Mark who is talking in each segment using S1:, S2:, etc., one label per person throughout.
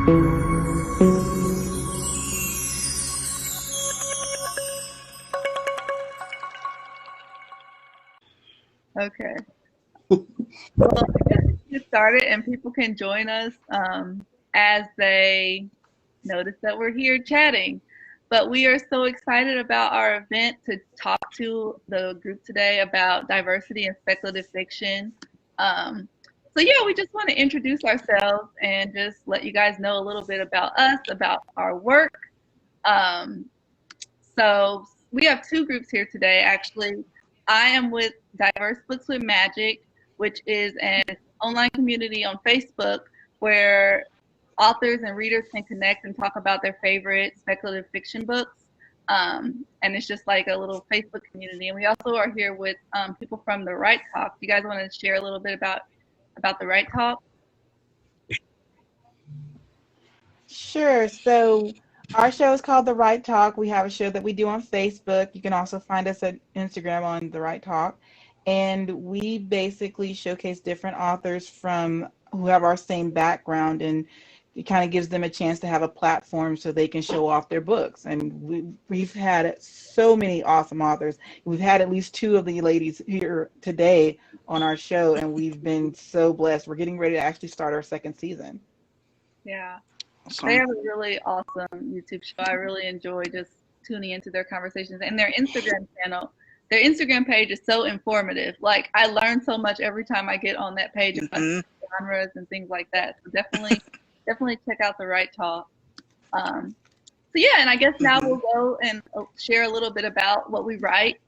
S1: Okay. Well, I guess we can get started and people can join us as they notice that we're here chatting. But we are so excited about our event to talk to the group today about diversity and speculative fiction. So yeah, we just want to introduce ourselves and just let you guys know a little bit about us, about our work. So we have two groups here today, actually. I am with Diverse Books with Magic, which is an online community on Facebook where authors and readers can connect and talk about their favorite speculative fiction books. And it's just like a little Facebook community. And we also are here with people from The Right Talk. You guys want to share a little bit about The Right Talk?
S2: Sure. So our show is called The Right Talk. We have a show that we do on Facebook. You can also find us at Instagram on The Right Talk. And we basically showcase different authors from who have our same background, and it kind of gives them a chance to have a platform so they can show off their books. And we've had so many awesome authors. We've had at least two of the ladies here today on our show, and we've been so blessed. We're getting ready to actually start our second season.
S1: Yeah. They have a really awesome YouTube show. I really enjoy just tuning into their conversations and their Instagram channel. Their Instagram page is so informative. Like, I learn so much every time I get on that page about genres and things like that. So definitely check out The Right Talk. So yeah, and I guess now we'll go and share a little bit about what we write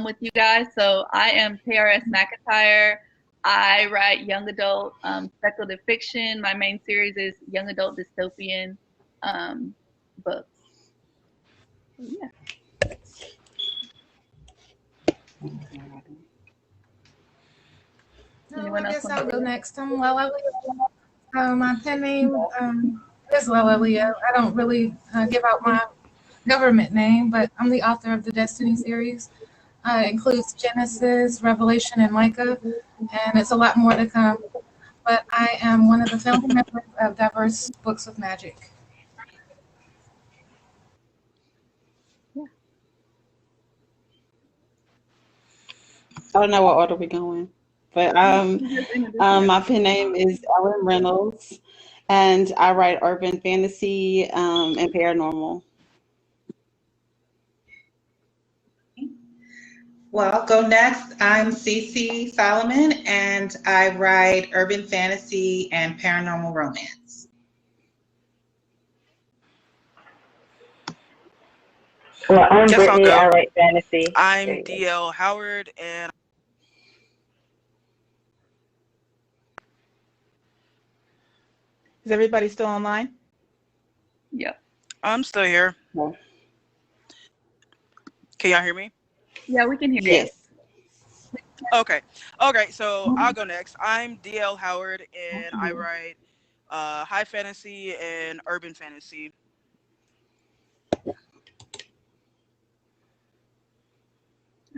S1: with you guys. So I am KRS McIntyre. I write young adult speculative fiction. My main series is young adult dystopian books. Yeah.
S3: I guess I'll go next. I'm Lala Leo. My pen name is Lala Leo. I don't really give out my government name, but I'm the author of the Destiny series. It includes Genesis, Revelation, and Micah, and it's a lot more to come. But I am one of the founding members of Diverse Books with Magic.
S4: I don't know what order we're going, but my pen name is Ellen Reynolds, and I write urban fantasy and paranormal.
S5: Well, I'll go next. I'm Cece Solomon, and I write urban fantasy and paranormal romance.
S6: Well, I'm Brittany. I write fantasy.
S7: I'm D.L. Howard, and
S2: Is everybody still online?
S1: Yep.
S7: I'm still here. Yeah. Can y'all hear me?
S1: Yeah, we can hear you.
S4: Yes.
S7: Okay, so I'll go next. I'm D.L. Howard, and I write high fantasy and urban fantasy.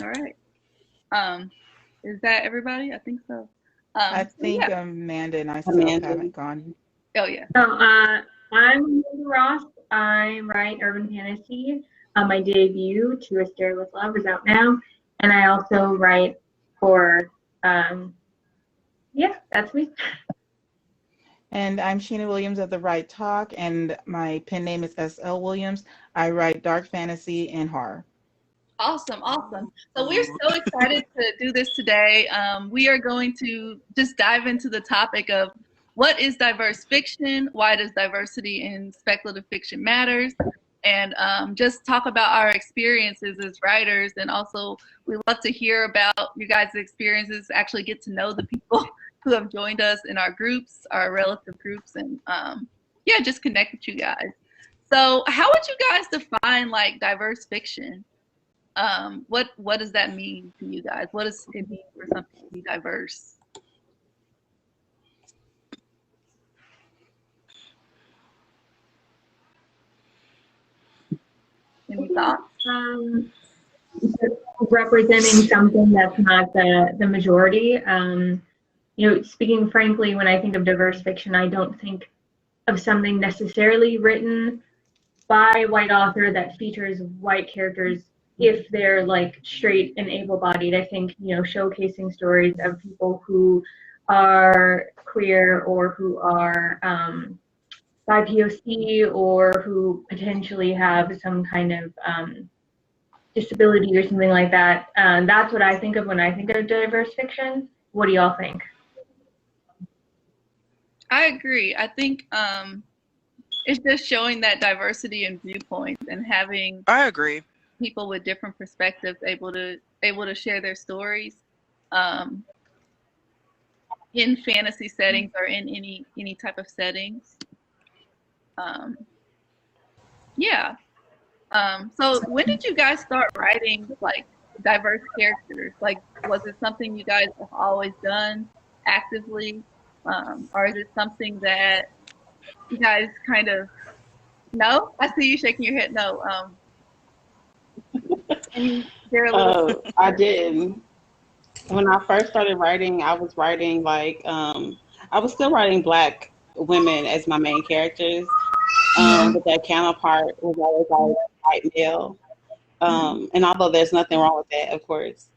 S1: All right. Is that everybody? I think so.
S2: I think Amanda and I still haven't gone.
S1: Oh, yeah.
S8: So I'm Amanda Ross. I write urban fantasy. My debut, To A Stair With Love, is out now. And I also write for, that's me.
S2: And I'm Sheena Williams of The Right Talk, and my pen name is S.L. Williams. I write dark fantasy and horror.
S1: Awesome. So we're so excited to do this today. We are going to just dive into the topic of what is diverse fiction, why does diversity in speculative fiction matters, and just talk about our experiences as writers. And also, we love to hear about you guys' experiences, actually get to know the people who have joined us in our groups, our relative groups, and just connect with you guys. So how would you guys define like diverse fiction? What does that mean to you guys? What does it mean for something to be diverse? Any thoughts?
S8: Representing something that's not the majority. Speaking frankly, when I think of diverse fiction, I don't think of something necessarily written by a white author that features white characters if they're like straight and able-bodied. I think, you know, showcasing stories of people who are queer or who are BIPOC or who potentially have some kind of disability or something like that. That's what I think of when I think of diverse fiction. What do y'all think?
S1: I agree. I think it's just showing that diversity in viewpoints and having
S7: I agree.
S1: people with different perspectives able to share their stories in fantasy settings or in any type of settings. Yeah. So when did you guys start writing like diverse characters? Like, was it something you guys have always done actively, or is it something that you guys kind of? No, I see you shaking your head. No.
S4: I did. When I first started writing, I was writing like I was still writing Black women as my main characters, but their counterpart was always like white male. And although there's nothing wrong with that, of course,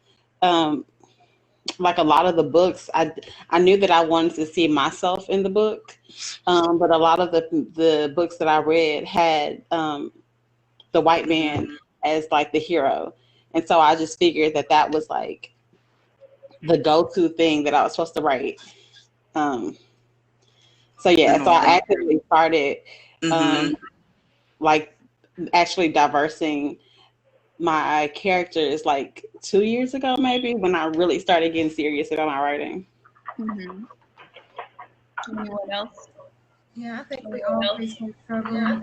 S4: like a lot of the books, I knew that I wanted to see myself in the book, but a lot of the books that I read had the white man as like the hero, and so I just figured that was like the go-to thing that I was supposed to write. So yeah, so I actively started like actually diversing my characters like 2 years ago, maybe, when I really started getting serious about my writing.
S1: Anyone else?
S3: Yeah, I think we all face that struggle.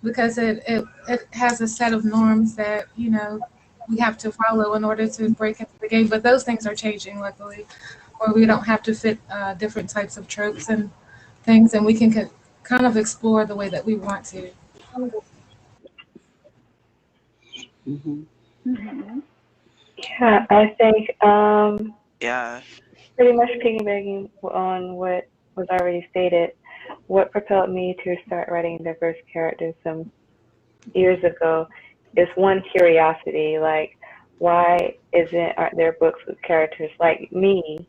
S3: Because it has a set of norms that, you know, we have to follow in order to break into the game. But those things are changing, luckily, where we don't have to fit different types of tropes and things, and we can kind of explore the way that we want to.
S6: Yeah, I think
S7: Yeah.
S6: pretty much piggybacking on what was already stated, what propelled me to start writing diverse characters some years ago is one, curiosity. Like, why aren't there books with characters like me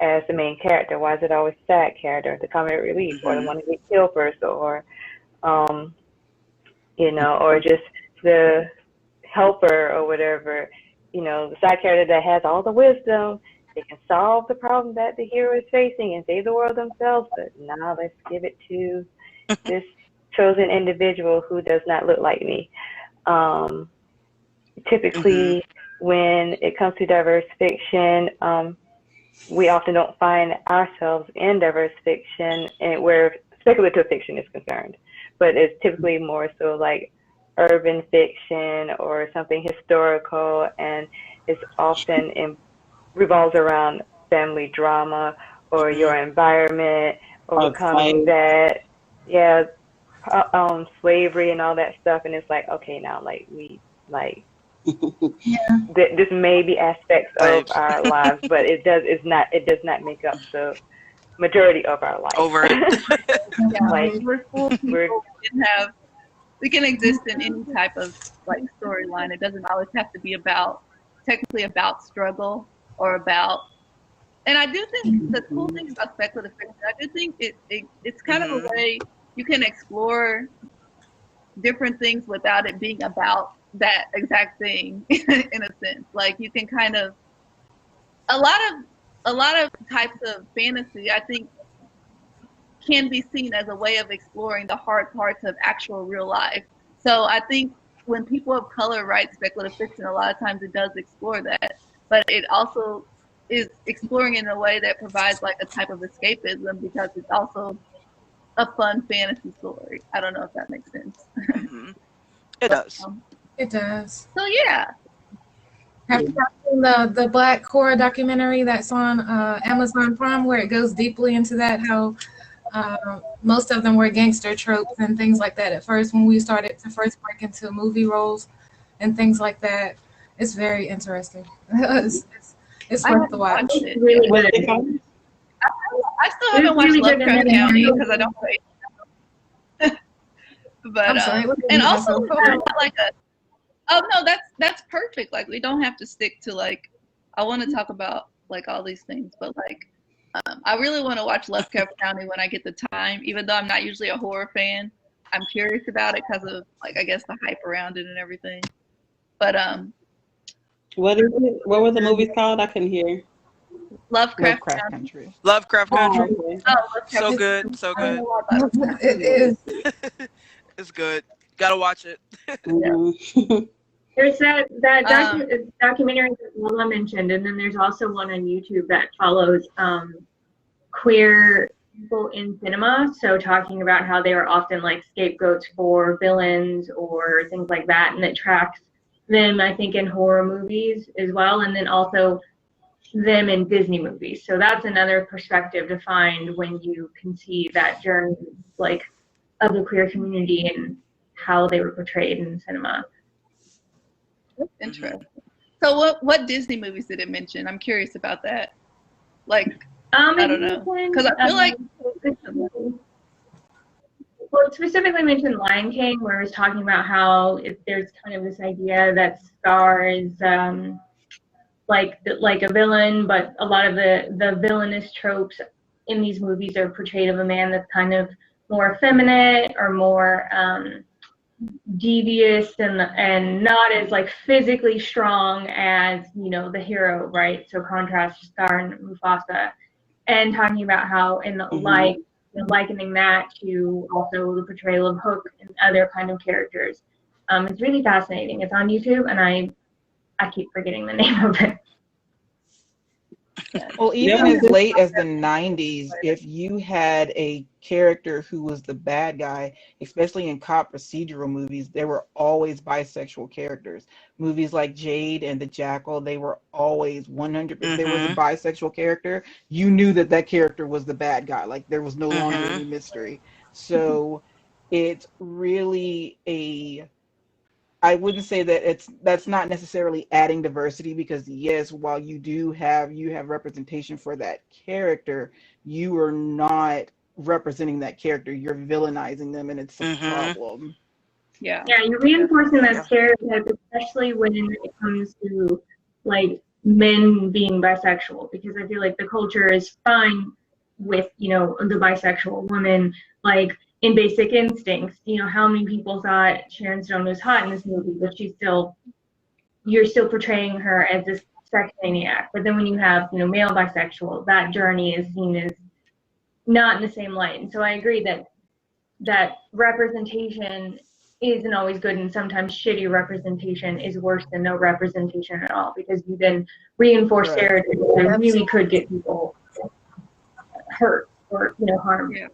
S6: as the main character? Why is it always sad character, the comic relief, or the one who gets killed first, or you know, or just the helper or whatever, you know, the side character that has all the wisdom, they can solve the problem that the hero is facing and save the world themselves, but now let's give it to this chosen individual who does not look like me. Typically, when it comes to diverse fiction, we often don't find ourselves in diverse fiction and where speculative fiction is concerned, but it's typically more so like urban fiction or something historical, and it's often revolves around family drama or your environment, overcoming that, slavery and all that stuff. And it's like, okay, now like we like this may be aspects of our lives, but it does not make up the majority of our life.
S1: Like we can exist in any type of like storyline. It doesn't always have to be technically about struggle or about. And I do think the cool thing about speculative fiction, I do think it's kind of a way you can explore different things without it being about that exact thing in a sense. Like you can kind of a lot of types of fantasy, I think, can be seen as a way of exploring the hard parts of actual real life. So I think when people of color write speculative fiction, a lot of times it does explore that, but it also is exploring in a way that provides like a type of escapism because it's also a fun fantasy story. I don't know if that makes sense.
S7: It does.
S3: It does.
S1: So yeah.
S3: Have you seen the Black horror documentary that's on Amazon Prime, where it goes deeply into that, how most of them were gangster tropes and things like that at first when we started to first break into movie roles and things like that. It's very interesting. It's worth the watch.
S8: Really good.
S1: I still haven't watched
S8: really good,
S1: Lovecraft
S8: and then-
S1: County because I don't play. But
S3: I'm sorry, look at
S1: and
S3: me,
S1: also
S3: myself.
S1: like no, that's perfect. Like we don't have to stick to like I want to talk about like all these things, but like I really want to watch Lovecraft County when I get the time, even though I'm not usually a horror fan. I'm curious about it because of like I guess the hype around it and everything. But
S4: What is it? What were the movies called? I couldn't hear.
S1: Lovecraft
S2: Lovecraft
S1: County.
S2: Country.
S7: Lovecraft Country.
S4: Okay.
S1: Oh, Lovecraft
S7: So
S1: Country.
S7: good, so good.
S3: It is.
S7: It's good. Gotta watch it.
S4: Mhm.
S8: There's that
S1: Um,
S8: documentary that Lola mentioned, and then there's also one on YouTube that follows queer people in cinema. So talking about how they are often like scapegoats for villains or things like that, and it tracks them, I think, in horror movies as well, and then also them in Disney movies. So that's another perspective to find when you can see that journey, like, of the queer community and how they were portrayed in cinema.
S1: That's interesting. So what Disney movies did it mention? I'm curious about that. Like I don't know, because I feel like
S8: well, it specifically mentioned Lion King, where it was talking about how there's kind of this idea that Scar is like a villain, but a lot of the villainous tropes in these movies are portrayed of a man that's kind of more effeminate or more devious and not as like physically strong as, you know, the hero, right? So contrast to Scar and Mufasa, and talking about how in the likening that to also the portrayal of Hook and other kind of characters. It's really fascinating. It's on YouTube, and I keep forgetting the name of it.
S2: Well, even as late as the 90s, if you had a character who was the bad guy, especially in cop procedural movies, there were always bisexual characters. Movies like Jade and The Jackal, they were always 100%. If there was a bisexual character, you knew that that character was the bad guy. Like there was no longer any mystery. So it's really I wouldn't say that that's not necessarily adding diversity, because yes, while you have representation for that character, you are not representing that character. You're villainizing them, and it's a problem.
S1: Yeah,
S8: you're reinforcing that stereotype, especially when it comes to like men being bisexual, because I feel like the culture is fine with, you know, the bisexual woman, like in Basic Instincts, you know, how many people thought Sharon Stone was hot in this movie, but you're still portraying her as this sex maniac. But then when you have, you know, male bisexual, that journey is seen as not in the same light. And so I agree that representation isn't always good, and sometimes shitty representation is worse than no representation at all, because you then reinforce stereotypes that really could get people hurt or, you know, harmed.
S1: Yeah.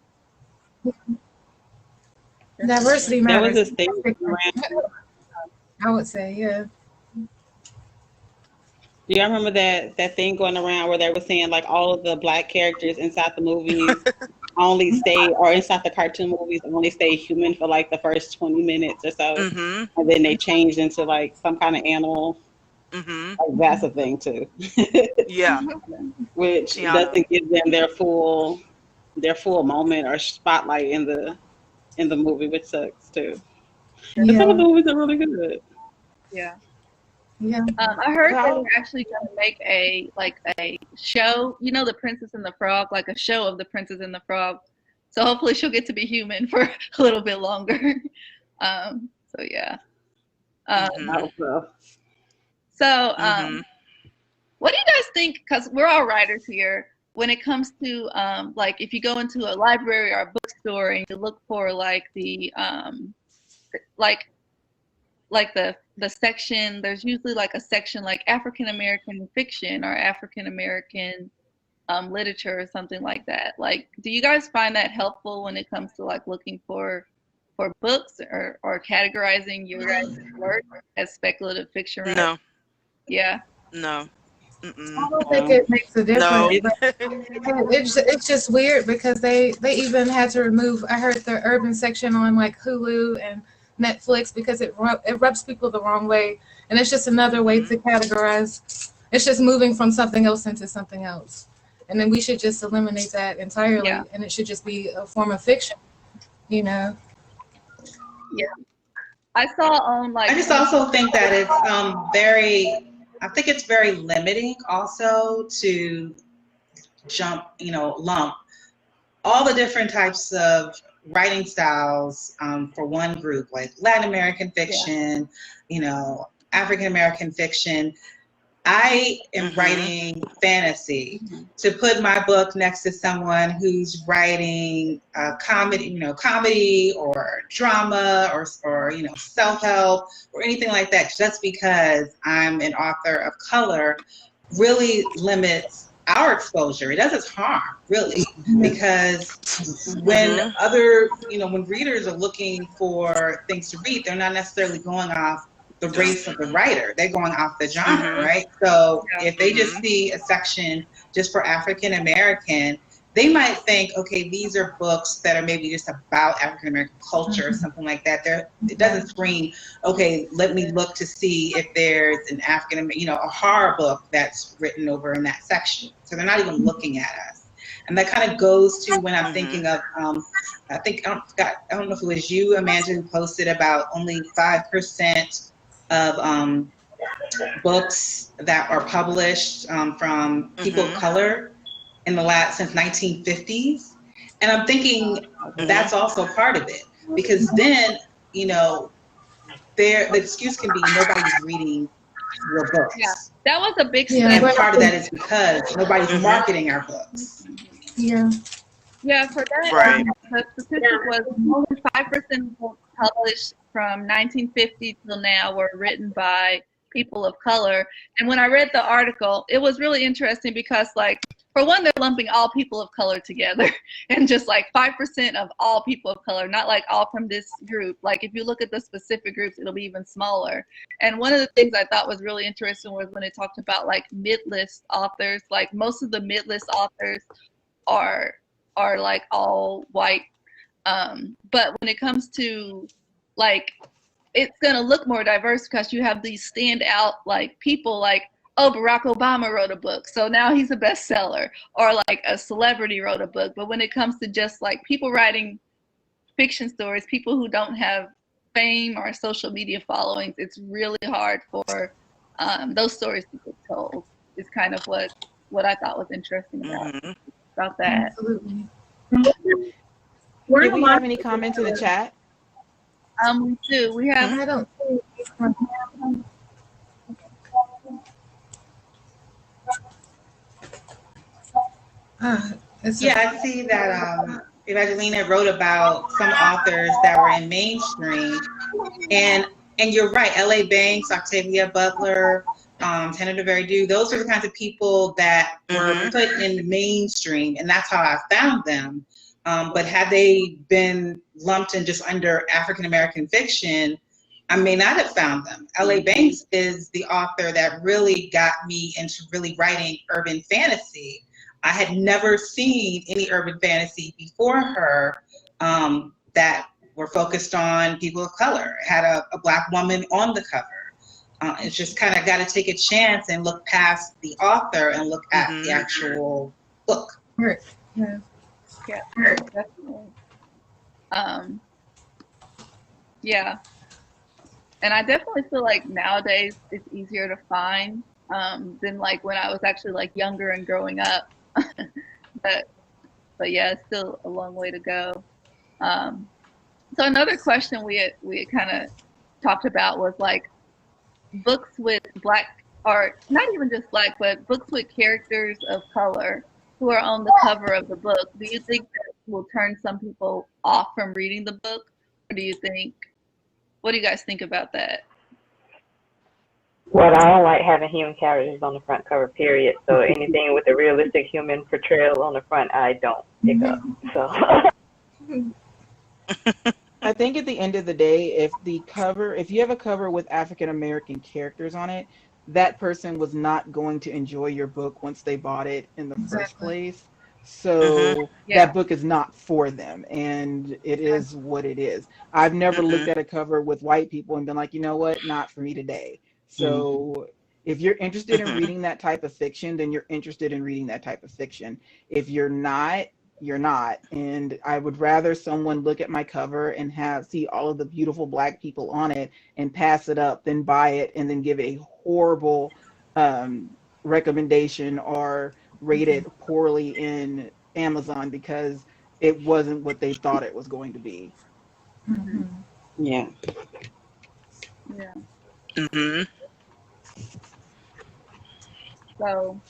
S3: Diversity
S4: There
S3: matters.
S4: was this thing around.
S3: I would say, yeah.
S4: Do you remember that thing going around where they were saying like all of the black characters inside the movies only stay, or inside the cartoon movies only stay human for like the first 20 minutes or so, and then they changed into like some kind of animal. Like, that's a thing too.
S7: Yeah.
S4: Which doesn't give them their full moment or spotlight in the movie, which sucks too. But some of the movies are really good.
S1: Yeah.
S3: Yeah.
S1: I heard they were actually going to make a show, you know, The Princess and the Frog, like a show of The Princess and the Frog. So hopefully she'll get to be human for a little bit longer. So yeah. So what do you guys think? Because we're all writers here. When it comes to like if you go into a library or a bookstore and you look for like the the section, there's usually like a section like African American fiction or African American literature or something like that. Like, do you guys find that helpful when it comes to like looking for books or categorizing your guys' work as speculative fiction writers?
S7: No.
S1: Yeah.
S7: No.
S3: I don't think it makes a difference. But it's just weird because they even had to remove, I heard, the urban section on like Hulu and Netflix because it rubs people the wrong way, and it's just another way to categorize. It's just moving from something else into something else, and then we should just eliminate that entirely, and it should just be a form of fiction, you know.
S1: Yeah, I saw on like.
S5: I just also think that it's I think it's very limiting also to lump all the different types of writing styles for one group, like Latin American fiction, African American fiction. I am writing fantasy. To put my book next to someone who's writing comedy or drama or self-help or anything like that, just because I'm an author of color, really limits our exposure. It does us harm, really, because when when readers are looking for things to read, they're not necessarily going off the race of the writer. They're going off the genre, right? So if they just see a section just for African American, they might think, okay, these are books that are maybe just about African American culture or something like that. It doesn't scream, okay, let me look to see if there's an African American, a horror book that's written over in that section. So they're not even looking at us. And that kind of goes to when I'm thinking of, I don't know if it was you, Amanda, who posted about only 5% of books that are published from people of color in the since 1950s. And I'm thinking that's also part of it, because then, the excuse can be nobody's reading your books.
S1: Yeah, that was a big step.
S5: And part of that is because nobody's marketing our books.
S3: Yeah.
S1: Yeah, for that, the statistic was only 5% of books published from 1950 till now were written by people of color. And when I read the article, it was really interesting because, for one, they're lumping all people of color together, and just 5% of all people of color, not all from this group. If you look at the specific groups, it'll be even smaller. And one of the things I thought was really interesting was when it talked about mid-list authors. Most of the mid-list authors are all white. But when it comes to it's going to look more diverse because you have these standout people Barack Obama wrote a book, so now he's a bestseller, or a celebrity wrote a book. But when it comes to just people writing fiction stories, people who don't have fame or social media followings, it's really hard for those stories to get told. Is kind of what I thought was interesting about that.
S3: Absolutely.
S2: Do we have any comments in the chat?
S1: We do. We have.
S3: I don't see.
S5: I see that Evangelina wrote about some authors that were in mainstream, and you're right. L.A. Banks, Octavia Butler, Tana DeVere, those are the kinds of people that were put in the mainstream, and that's how I found them. But had they been lumped in just under African American fiction, I may not have found them. L.A. Banks is the author that really got me into really writing urban fantasy. I had never seen any urban fantasy before her that were focused on people of color. It had a Black woman on the cover. It's just kind of got to take a chance and look past the author and look at the actual book.
S3: Right. Yeah.
S1: Yeah, definitely. Yeah. And I definitely feel nowadays it's easier to find than when I was actually younger and growing up. but yeah, it's still a long way to go. So another question we had kind of talked about was books with Black, or not even just Black, but books with characters of color who are on the cover of the book. Do you think that will turn some people off from reading the book? Or what do you guys think about that?
S6: Well, I don't like having human characters on the front cover, period. So anything with a realistic human portrayal on the front, I don't pick up. So
S2: I think at the end of the day, if you have a cover with African American characters on it, that person was not going to enjoy your book once they bought it in the first place. So that book is not for them, and it is what it is. I've never looked at a cover with white people and been like, you know what, not for me today. So If you're interested in reading that type of fiction, then you're interested in reading that type of fiction. If you're not, you're not. And I would rather someone look at my cover and see all of the beautiful Black people on it and pass it up than buy it and then give it a horrible recommendation or rate it poorly in Amazon because it wasn't what they thought it was going to be.
S3: Mm-hmm.
S4: Yeah.
S1: Yeah.
S7: Mm-hmm.
S1: So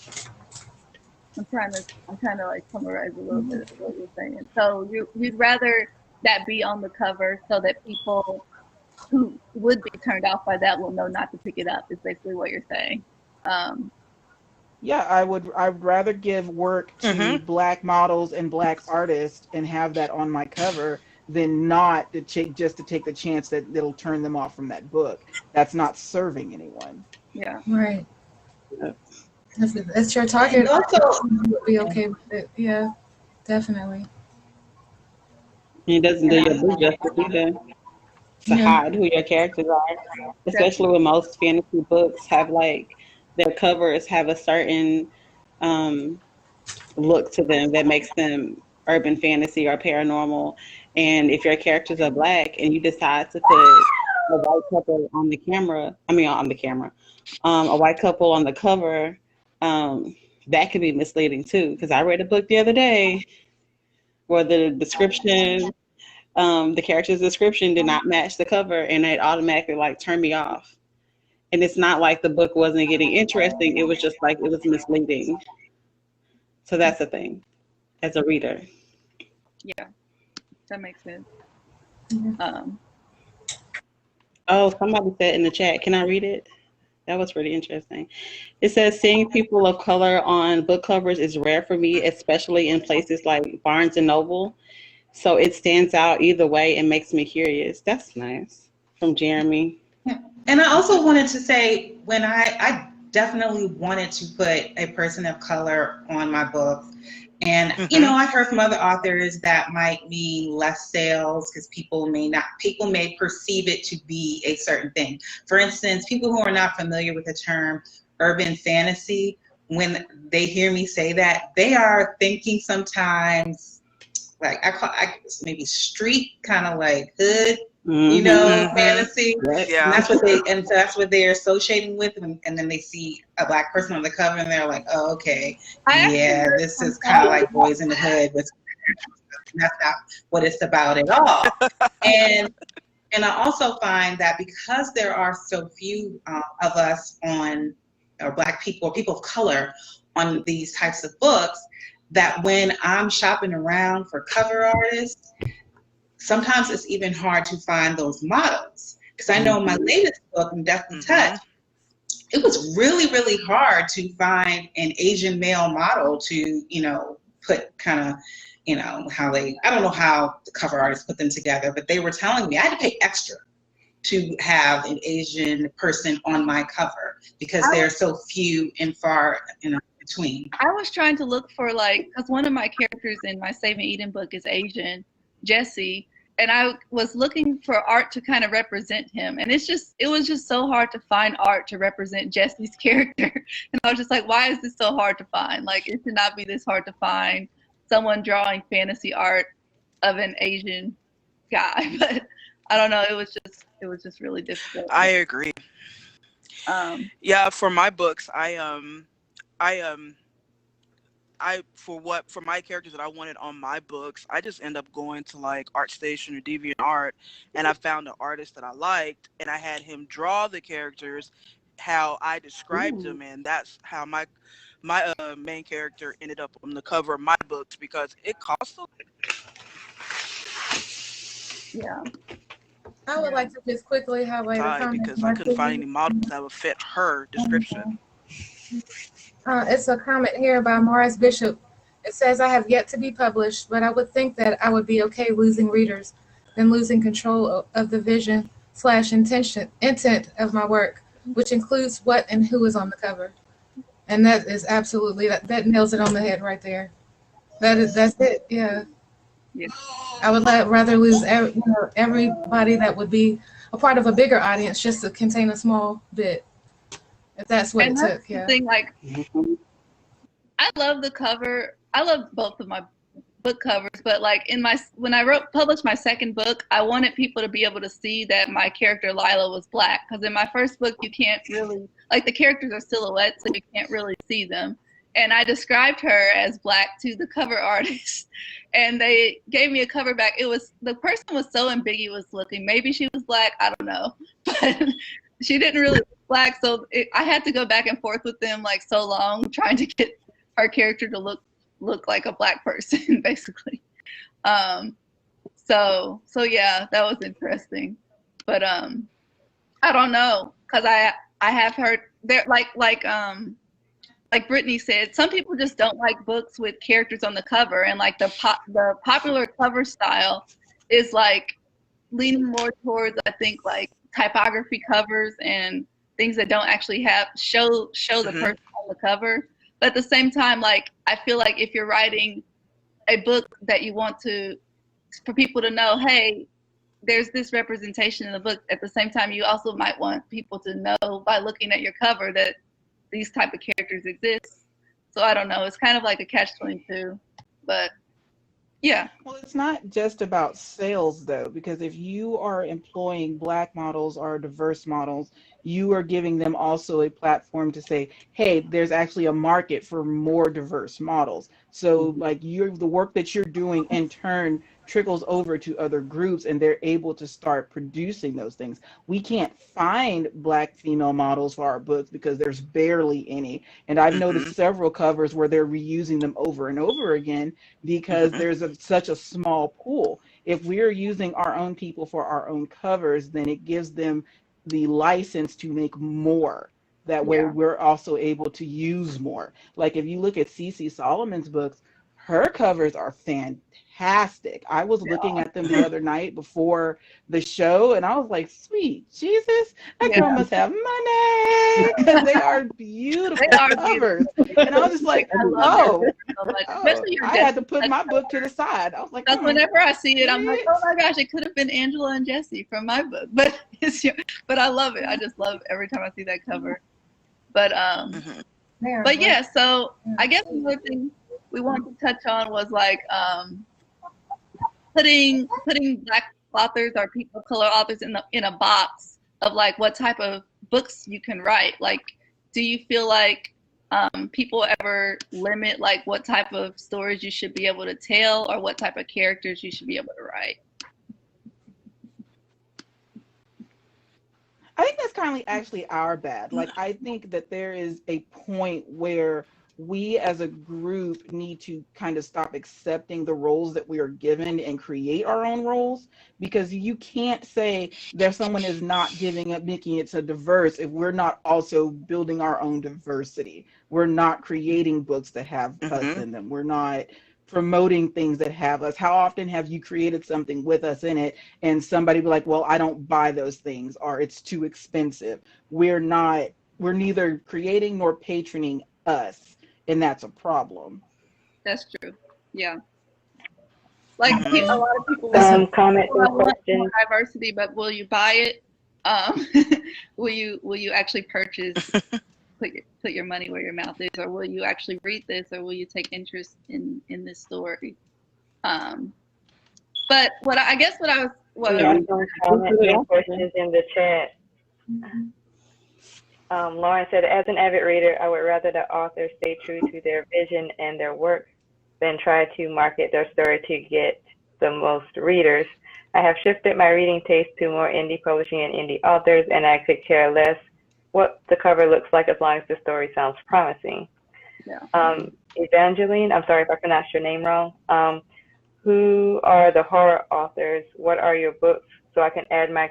S1: I'm trying to like summarize a little bit of what you're saying. So you'd rather that be on the cover so that people who would be turned off by that will know not to pick it up, is basically what you're saying.
S2: Yeah, I'd rather give work to Black models and Black artists and have that on my cover than not just to take the chance that it'll turn them off from that book. That's not serving anyone.
S1: Yeah.
S3: Right. That's your target. Also, would be okay with it. Yeah, definitely.
S4: It doesn't do your book justice either to hide who your characters are, especially when most fantasy books have like their covers have a certain look to them that makes them urban fantasy or paranormal. And if your characters are Black and you decide to put a white couple on the camera, a white couple on the cover, that could be misleading too. Because I read a book the other day where the description, the character's description did not match the cover, and it automatically like turned me off. And it's not like the book wasn't getting interesting; it was just like it was misleading. So that's the thing, as a reader.
S1: Yeah, that makes sense.
S4: Oh, somebody said in the chat. Can I read it? That was pretty interesting. It says, seeing people of color on book covers is rare for me, especially in places like Barnes and Noble. So it stands out either way and makes me curious. That's nice. From Jeremy.
S5: Yeah. And I also wanted to say, when I definitely wanted to put a person of color on my books. And, you know, I've heard from other authors that might mean less sales because people may perceive it to be a certain thing. For instance, people who are not familiar with the term urban fantasy, when they hear me say that, they are thinking sometimes, like I maybe street, kind of like hood, you know, fantasy.
S7: Yeah.
S5: And so that's what they're associating with, and then they see a Black person on the cover and they're like, oh, okay, yeah, this is kind of like Boys in the Hood. That's not what it's about at all. And I also find that because there are so few of us or Black people or people of color on these types of books, that when I'm shopping around for cover artists, sometimes it's even hard to find those models. Because I know my latest book, In Death and Touch, it was really, really hard to find an Asian male model to, you know, put kind of, you know, I don't know how the cover artists put them together, but they were telling me I had to pay extra to have an Asian person on my cover because there are so few and far, you know, between.
S1: I was trying to look for because one of my characters in my Saving Eden book is Asian, Jesse. And I was looking for art to kind of represent him. And it was just so hard to find art to represent Jesse's character. And I was just like, why is this so hard to find? Like, it should not be this hard to find someone drawing fantasy art of an Asian guy. But I don't know. It was just really difficult.
S7: I agree. Yeah, for my books, for my characters that I wanted on my books, I just end up going to like ArtStation or DeviantArt, and I found an artist that I liked, and I had him draw the characters how I described them, and that's how my main character ended up on the cover of my books because it costs a
S1: Yeah.
S3: I would like to just quickly highlight
S7: because I couldn't find any models that would fit her description.
S3: It's a comment here by Morris Bishop. It says, I have yet to be published, but I would think that I would be okay losing readers than losing control of the vision / intent of my work, which includes what and who is on the cover. And that is absolutely, that nails it on the head right there. That's it, yeah. I would rather lose everybody that would be a part of a bigger audience just to contain a small bit. if that's what
S1: And
S3: it
S1: that's
S3: took.
S1: the
S3: Yeah.
S1: thing, like, I love the cover. I love both of my book covers, but like when I published my second book, I wanted people to be able to see that my character Lila was black, because in my first book you can't really, like, the characters are silhouettes, so you can't really see them. And I described her as black to the cover artist, and they gave me a cover back. The person was so ambiguous looking. Maybe she was black, I don't know, but she didn't really look black. So I had to go back and forth with them like so long trying to get her character to look like a black person, basically. So yeah, that was interesting. But I don't know, because I have heard there, like Brittany said, some people just don't like books with characters on the cover, and like the popular cover style is like leaning more towards, I think, like typography covers and things that don't actually show the person on the cover. But at the same time, like, I feel like if you're writing a book that you want for people to know, hey, there's this representation in the book, at the same time, you also might want people to know by looking at your cover that these type of characters exist. So I don't know. It's kind of like a catch-22, but yeah.
S2: Well, it's not just about sales, though, because if you are employing black models or diverse models, you are giving them also a platform to say, hey, there's actually a market for more diverse models. So like the work that you're doing in turn trickles over to other groups, and they're able to start producing those things. We can't find black female models for our books because there's barely any. And I've noticed several covers where they're reusing them over and over again because there's such a small pool. If we're using our own people for our own covers, then it gives them the license to make more. That way we're also able to use more. Like if you look at Cece Solomon's books, her covers are fantastic. I was looking at them the other night before the show, and I was like, sweet Jesus, that girl must have money, because they are beautiful covers. And I was just like, I had to put my book to the side. I was like,
S1: whenever I see it, I'm like, oh my gosh, it could have been Angela and Jesse from my book. But but I love it. I just love every time I see that cover. But yeah, so I guess another thing we wanted to touch on was like putting black authors or people of color authors in a box of like what type of books you can write. Like, do you feel like people ever limit like what type of stories you should be able to tell, or what type of characters you should be able to write?
S2: I think that's kind of actually our bad. Like, I think that there is a point where we as a group need to kind of stop accepting the roles that we are given and create our own roles, because you can't say that someone is not making it so diverse if we're not also building our own diversity. We're not creating books that have us in them. We're not promoting things that have us. How often have you created something with us in it and somebody be like, well, I don't buy those things, or it's too expensive? We're neither creating nor patroning us, and that's a problem.
S1: That's true. Yeah. Like a lot of people
S6: comment or question.
S1: Diversity, but will you buy it? Will you actually purchase? Put your money where your mouth is, or will you actually read this, or will you take interest in this story? But what I was
S6: questions in the chat. Lauren said, as an avid reader, I would rather the author stay true to their vision and their work than try to market their story to get the most readers. I have shifted my reading taste to more indie publishing and indie authors, and I could care less what the cover looks like as long as the story sounds promising. Evangeline, I'm sorry if I pronounced your name wrong. Who are the horror authors? What are your books so I can add to my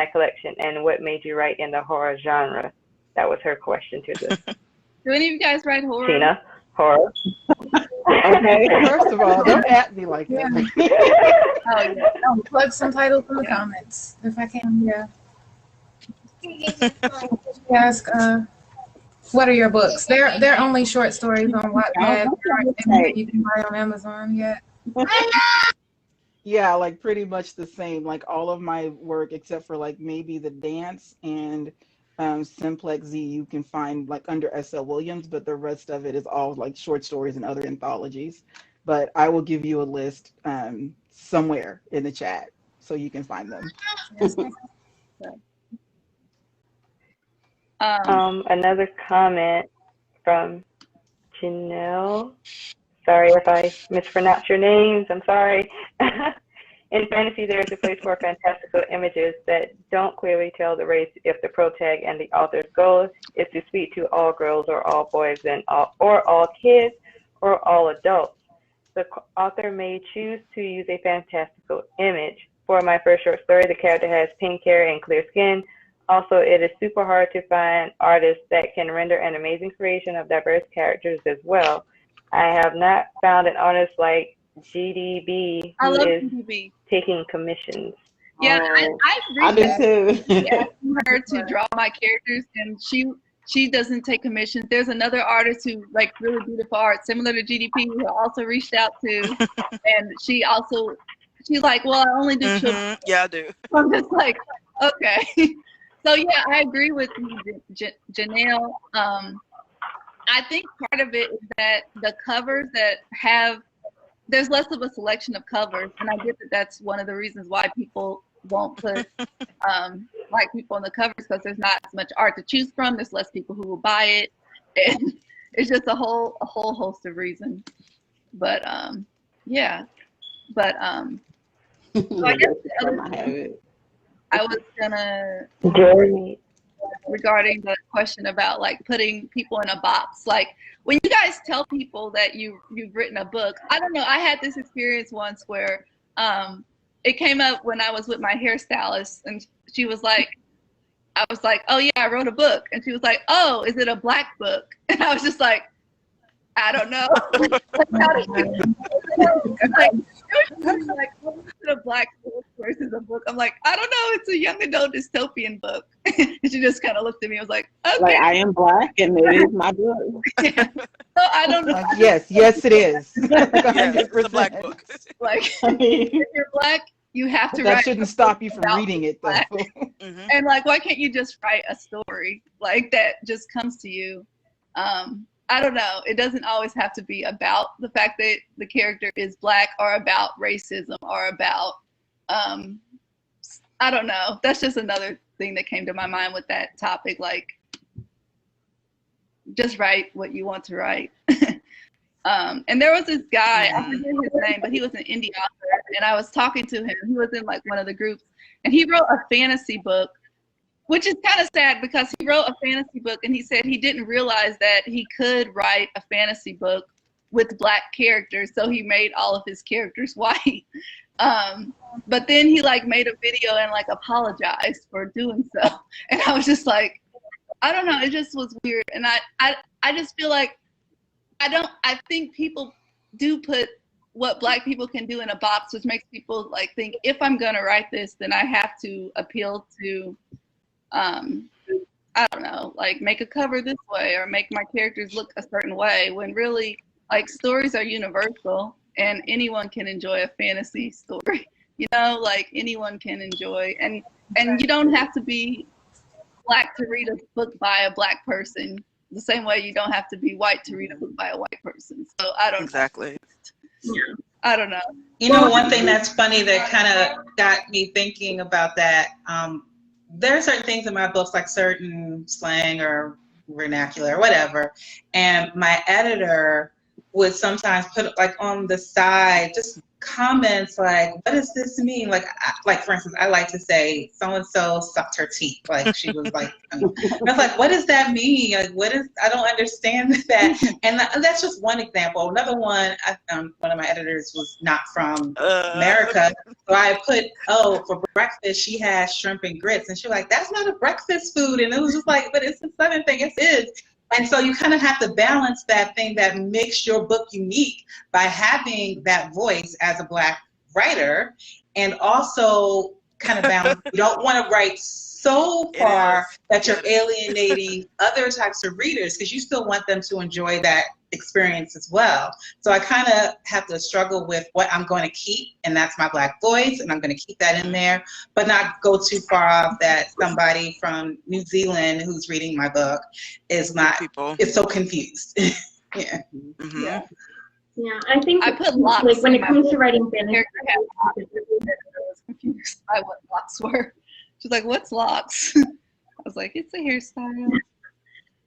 S6: collection? And what made you write in the horror genre? That was her question to the.
S1: Do any of you guys write horror?
S6: Tina, horror.
S2: Okay, first of all, don't at me like that.
S3: Plug some titles in the comments if I can. Yeah. Ask, what are your books? They're only short stories on Wattpad. You can buy on Amazon yet.
S2: Yeah, like pretty much the same. Like all of my work, except for like maybe the dance and Simplex Z you can find like under S.L. Williams, but the rest of it is all like short stories and other anthologies. But I will give you a list somewhere in the chat so you can find them.
S6: Another comment from Janelle. Sorry if I mispronounce your names. I'm sorry. In fantasy, there is a place for fantastical images that don't clearly tell the race if the protag and the author's goal is to speak to all girls or all boys or all kids or all adults. The author may choose to use a fantastical image. For my first short story, the character has pink hair and clear skin. Also, it is super hard to find artists that can render an amazing creation of diverse characters as well. I have not found an artist like GDB who is
S1: GDB.
S6: Taking commissions.
S1: Yeah,
S4: I do too.
S1: Asked her to draw my characters, and she doesn't take commissions. There's another artist who like really beautiful art, similar to GDP, who I also reached out to, and she's like, well, I only do children.
S7: Yeah, I do.
S1: I'm just like, okay. So yeah, I agree with you, Janelle. I think part of it is that the covers that there's less of a selection of covers, and I get that that's one of the reasons why people won't put black people on the covers, because there's not as much art to choose from. There's less people who will buy it, and it's just a whole host of reasons. But yeah, but so I guess the other thing I was gonna regarding the question about like putting people in a box, like when you guys tell people that you've written a book, I don't know, I had this experience once where it came up when I was with my hairstylist, and she was like, I was like, oh yeah, I wrote a book, and she was like, oh, is it a black book? And I was just like, I don't know. Like, what is it, a black book versus a book? I'm like, I don't know. It's a young adult dystopian book. And she just kind of looked at me. I was like, okay.
S4: Like, I am black, and it is my book.
S1: Yeah. So I don't know.
S2: Yes, it is.
S7: Yes, it's a black book.
S1: Like, if you're black, you have to
S2: that
S1: write.
S2: Shouldn't stop you from reading it, though.
S1: And like, why can't you just write a story like that just comes to you? I don't know. It doesn't always have to be about the fact that the character is black or about racism or about, I don't know. That's just another thing that came to my mind with that topic. Like, just write what you want to write. And there was this guy, I forget his name, but he was an indie author, and I was talking to him. He was in like one of the groups, and he wrote a fantasy book, which is kind of sad because he wrote a fantasy book and he said he didn't realize that he could write a fantasy book with black characters, so he made all of his characters white. But then he like made a video and like apologized for doing so. And I was just like, I don't know, it just was weird. And I just feel like I think people do put what black people can do in a box, which makes people like think, if I'm gonna write this, then I have to appeal to I don't know, like make a cover this way or make my characters look a certain way, when really like stories are universal and anyone can enjoy a fantasy story. You know, like anyone can enjoy, and you don't have to be black to read a book by a black person the same way you don't have to be white to read a book by a white person. So I don't
S7: exactly.
S1: I don't know.
S5: You know, one thing that's funny that kind of got me thinking about that, there are certain things in my books, like certain slang or vernacular or whatever, and my editor would sometimes put like on the side just comments like, what does this mean? Like for instance, I like to say so-and-so sucked her teeth. Like she was like, I was like, what does that mean? Like, I don't understand that. And that's just one example. Another one, one of my editors was not from America. So I put, for breakfast, she has shrimp and grits. And she was like, that's not a breakfast food. And it was just like, but it's a Southern thing. It is. And so you kind of have to balance that thing that makes your book unique by having that voice as a black writer, and also kind of balance. You don't want to write so far that you're alienating other types of readers, because you still want them to enjoy that experience as well. So I kind of have to struggle with what I'm going to keep, and that's my Black voice, and I'm going to keep that in there, but not go too far off that somebody from New Zealand who's reading my book is so confused. Yeah.
S7: Mm-hmm.
S8: Yeah, I think
S1: I put locks
S8: like when
S1: in
S8: it
S1: my
S8: comes
S1: book.
S8: to writing fantasy.
S1: I was confused by what locks were. She's like, "What's locks?" I was like, "It's a hairstyle."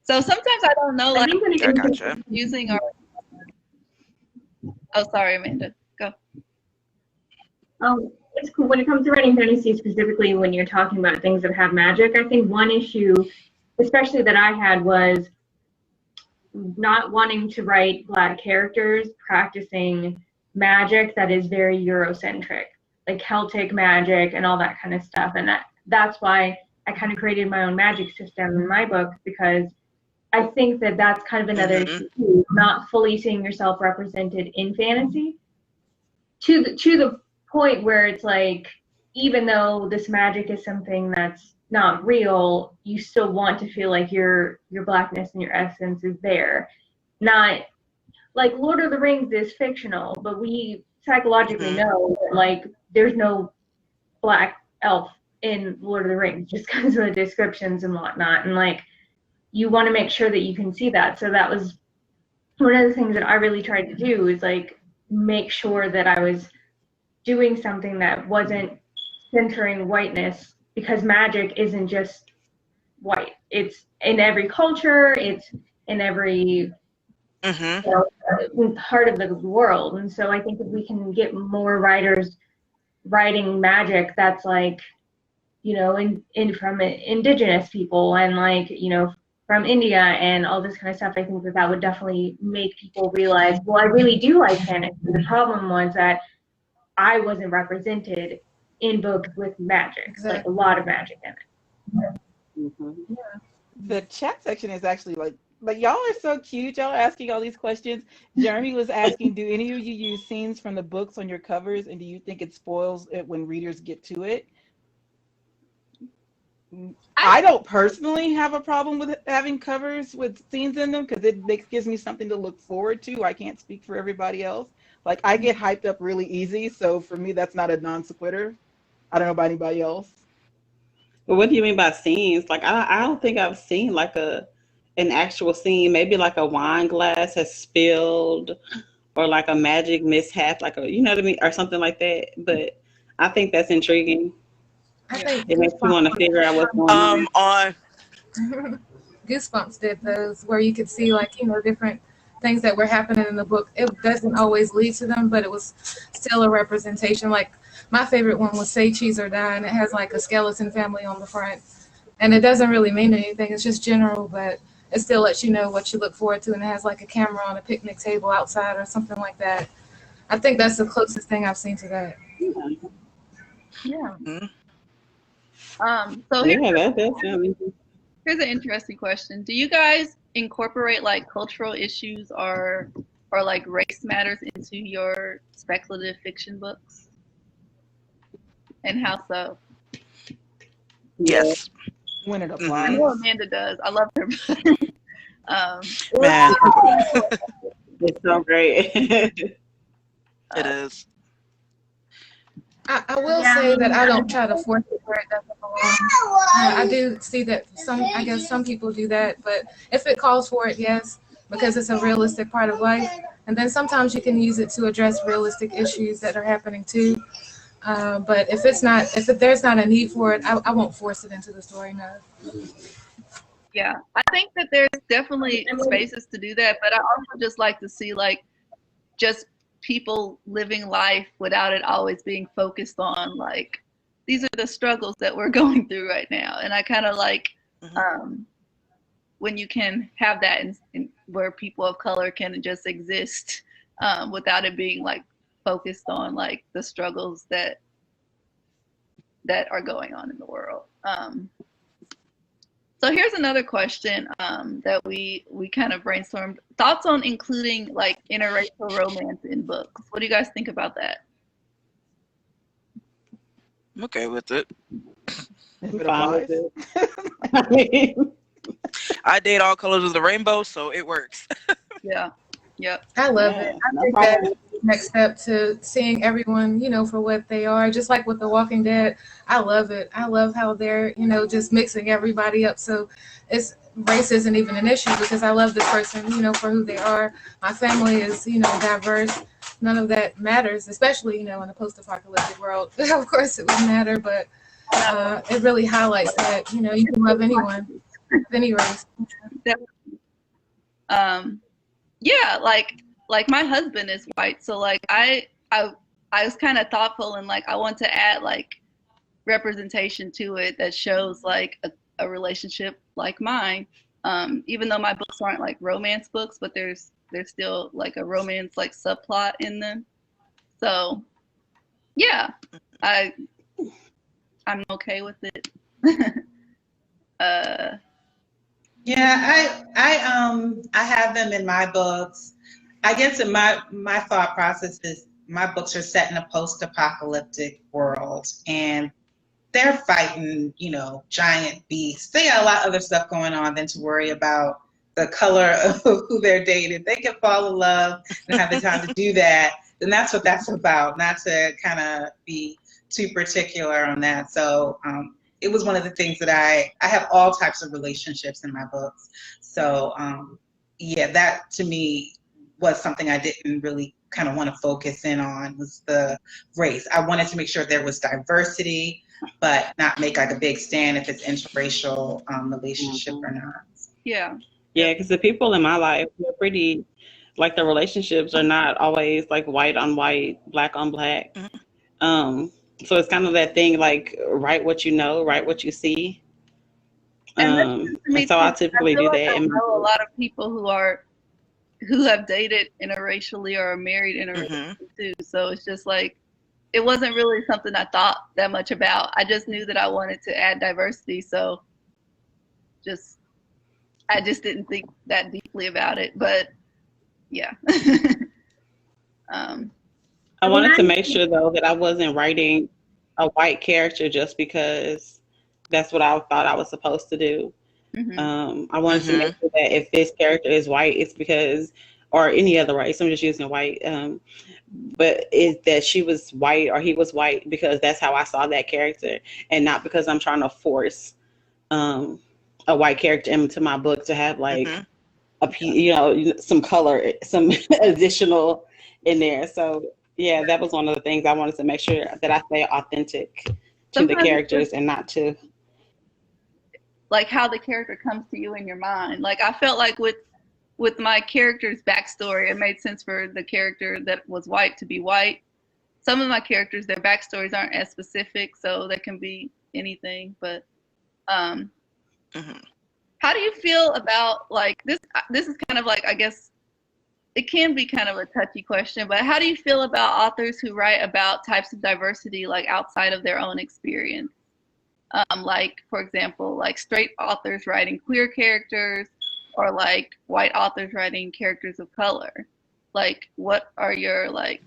S1: So sometimes I don't know,
S8: I
S1: like,
S8: think when it comes to
S7: Gotcha.
S1: using our. Oh, sorry, Amanda. Go.
S8: It's cool when it comes to writing fantasy, specifically when you're talking about things that have magic. I think one issue, especially that I had, was not wanting to write Black characters practicing magic that is very Eurocentric, like Celtic magic and all that kind of stuff. And that's why I kind of created my own magic system in my book, because I think that that's kind of another issue too, not fully seeing yourself represented in fantasy to the point where it's like, even though this magic is something that's not real, you still want to feel like your Blackness and your essence is there. Not like Lord of the Rings is fictional, but we psychologically know that like there's no Black elf in Lord of the Rings just because of the descriptions and whatnot, and like you want to make sure that you can see that. So that was one of the things that I really tried to do, is like make sure that I was doing something that wasn't centering whiteness, because magic isn't just white. It's in every culture, it's in every part of the world. And so I think if we can get more writers writing magic that's like, you know, in from indigenous people and like, you know, from India and all this kind of stuff, I think that would definitely make people realize, well, I really do like fantasy. The problem was that I wasn't represented in books with magic, like a lot of magic in it.
S2: The chat section is actually like y'all are so cute. Y'all are asking all these questions. Jeremy was asking, do any of you use scenes from the books on your covers, and do you think it spoils it when readers get to it? I don't personally have a problem with having covers with scenes in them, because it gives me something to look forward to. I can't speak for everybody else. Like, I get hyped up really easy, so for me, that's not a non sequitur. I don't know about anybody else.
S4: But what do you mean by scenes? Like, I don't think I've seen like an actual scene. Maybe like a wine glass has spilled, or like a magic mishap, like you know what I mean, or something like that. But I think that's intriguing.
S3: I think
S4: it makes you want to figure out what's going on.
S3: Goosebumps did those, where you could see like, you know, different things that were happening in the book. It doesn't always lead to them, but it was still a representation. Like my favorite one was Say Cheese or Die, and it has like a skeleton family on the front, and it doesn't really mean anything. It's just general, but it still lets you know what you look forward to, and it has like a camera on a picnic table outside or something like that. I think that's the closest thing I've seen to that.
S1: Yeah. Here's an interesting question. Do you guys incorporate like cultural issues or like race matters into your speculative fiction books? And how so?
S7: Yes.
S2: When it applies.
S1: I know Amanda does. I love her.
S7: Man.
S4: It's so great.
S7: It is.
S3: I will say that I don't try to force it where it doesn't belong. I do see that I guess some people do that, but if it calls for it, yes, because it's a realistic part of life. And then sometimes you can use it to address realistic issues that are happening too. But if there's not a need for it, I won't force it into the story, no.
S1: Yeah, I think that there's definitely spaces to do that, but I also just like to see like just people living life without it always being focused on like, these are the struggles that we're going through right now. And I kind of like when you can have that in where people of color can just exist without it being like focused on like the struggles that are going on in the world. So here's another question that we kind of brainstormed. Thoughts on including like interracial romance in books. What do you guys think about that?
S7: I'm okay with it.
S2: If it applies.
S7: I date all colors of the rainbow, so it works.
S1: Yeah. Yep.
S3: I love it.
S4: Yeah,
S3: I
S4: no
S3: think
S4: problem.
S3: that's the next step to seeing everyone, for what they are. Just like with The Walking Dead, I love it. I love how they're, just mixing everybody up. So race isn't even an issue because I love this person, for who they are. My family is, diverse. None of that matters, especially, in a post-apocalyptic world. Of course it would matter, but it really highlights that, you can love anyone of any race.
S1: Yeah, like my husband is white, so like I was kind of thoughtful and like I want to add like representation to it that shows like a relationship like mine. Even though my books aren't like romance books, but there's still like a romance like subplot in them. So yeah, I'm okay with it.
S5: Yeah, I have them in my books. I guess in my thought process is my books are set in a post-apocalyptic world, and they're fighting, giant beasts. They got a lot of other stuff going on than to worry about the color of who they're dating. If they can fall in love and have the time to do that, then that's what that's about, not to kind of be too particular on that. So it was one of the things that I have all types of relationships in my books. So yeah, that to me was something I didn't really kind of want to focus in on, was the race. I wanted to make sure there was diversity, but not make like a big stand if it's interracial relationship or not.
S1: Yeah.
S4: Yeah, because the people in my life were pretty, like the relationships are not always like white on white, black on black. So it's kind of that thing like write what you know, write what you see.
S1: And
S4: so I typically do that.
S1: I know a lot of people who have dated interracially or are married interracially too. So it's just like, it wasn't really something I thought that much about. I just knew that I wanted to add diversity. So I just didn't think that deeply about it, but yeah.
S4: I wanted to make sure though that I wasn't writing a white character just because that's what I thought I was supposed to do. I wanted to make sure that if this character is white, it's because, or any other race, I'm just using white, but is that she was white or he was white because that's how I saw that character, and not because I'm trying to force a white character into my book to have like some color, some additional in there. So yeah, that was one of the things I wanted to make sure that I stay authentic to the characters and not to
S1: like how the character comes to you in your mind. Like I felt like with my character's backstory, it made sense for the character that was white to be white. Some of my characters, their backstories aren't as specific, so they can be anything. But how do you feel about like this? This is kind of like, I guess it can be kind of a touchy question, but how do you feel about authors who write about types of diversity like outside of their own experience? Like, for example, like straight authors writing queer characters, or like white authors writing characters of color. Like, what are your like,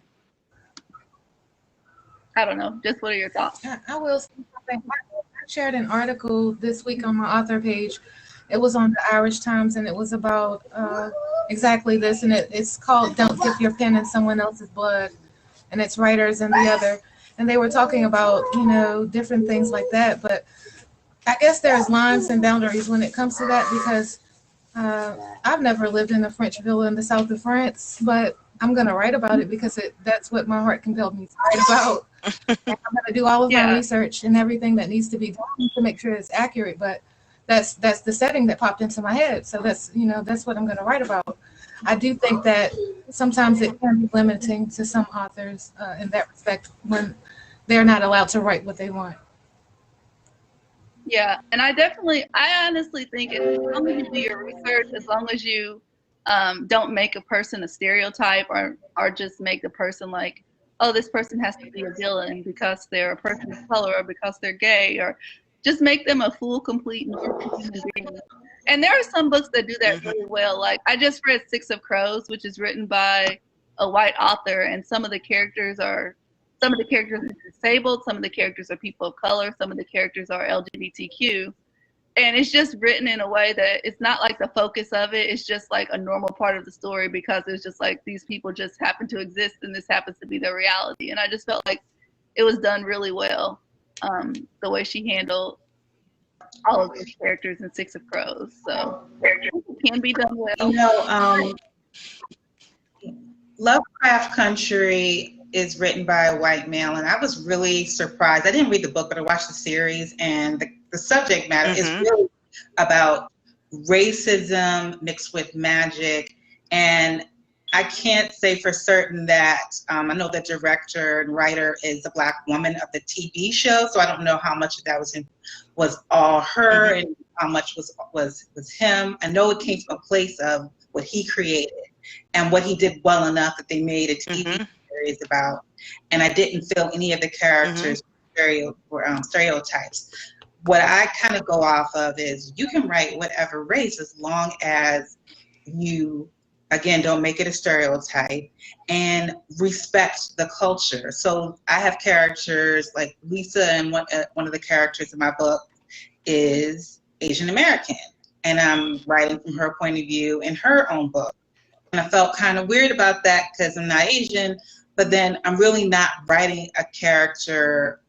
S1: I don't know, just what are your thoughts?
S3: I will say something. I shared an article this week on my author page. It was on the Irish Times, and it was about exactly this, and it's called "Don't Dip Your Pen in Someone Else's Blood," and it's writers and the other, and they were talking about different things like that. But I guess there's lines and boundaries when it comes to that, because I've never lived in a French villa in the south of France, but I'm gonna write about it because that's what my heart compelled me to write about. And I'm gonna do all of my research and everything that needs to be done to make sure it's accurate, but that's the setting that popped into my head. So that's what I'm going to write about. I do think that sometimes it can be limiting to some authors in that respect when they're not allowed to write what they want.
S1: Yeah, and I honestly think as long as you do your research, as long as you don't make a person a stereotype or just make the person like, oh, this person has to be a villain because they're a person of color or because they're gay, or just make them a full, complete normal human being. And there are some books that do that really well. Like I just read Six of Crows, which is written by a white author, and some of the characters are disabled, some of the characters are people of color, some of the characters are LGBTQ. and it's just written in a way that it's not like the focus of it. It's just like a normal part of the story because it's just like these people just happen to exist and this happens to be their reality. And I just felt like it was done really well, the way she handled all of those characters in Six of Crows. So it can be done well.
S5: You know, Lovecraft Country is written by a white male, and I was really surprised. I didn't read the book, but I watched the series, and the subject matter is really about racism mixed with magic. And I can't say for certain that I know the director and writer is a Black woman of the TV show, so I don't know how much of that was all her and how much was him. I know it came from a place of what he created and what he did well enough that they made a TV series about. And I didn't feel any of the characters were stereotypes. What I kind of go off of is you can write whatever race as long as you, again, don't make it a stereotype and respect the culture. So I have characters like Lisa, and one of the characters in my book is Asian American. And I'm writing from her point of view in her own book. And I felt kind of weird about that because I'm not Asian, but then I'm really not writing a character